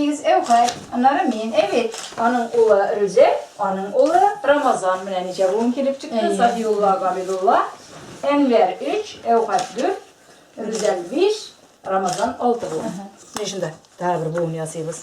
8 Evkay, Naramin, evet. Onun oğlu Rüzel, onun oğlu Ramazan bilen nice ruhum kelip çıktı. Safiyullah, Gabilullah. Enver 3, Evkay 4, Rüzel 5, Ramazan 6 bu. Ne şimdi? Daha bir buğun yazıyız.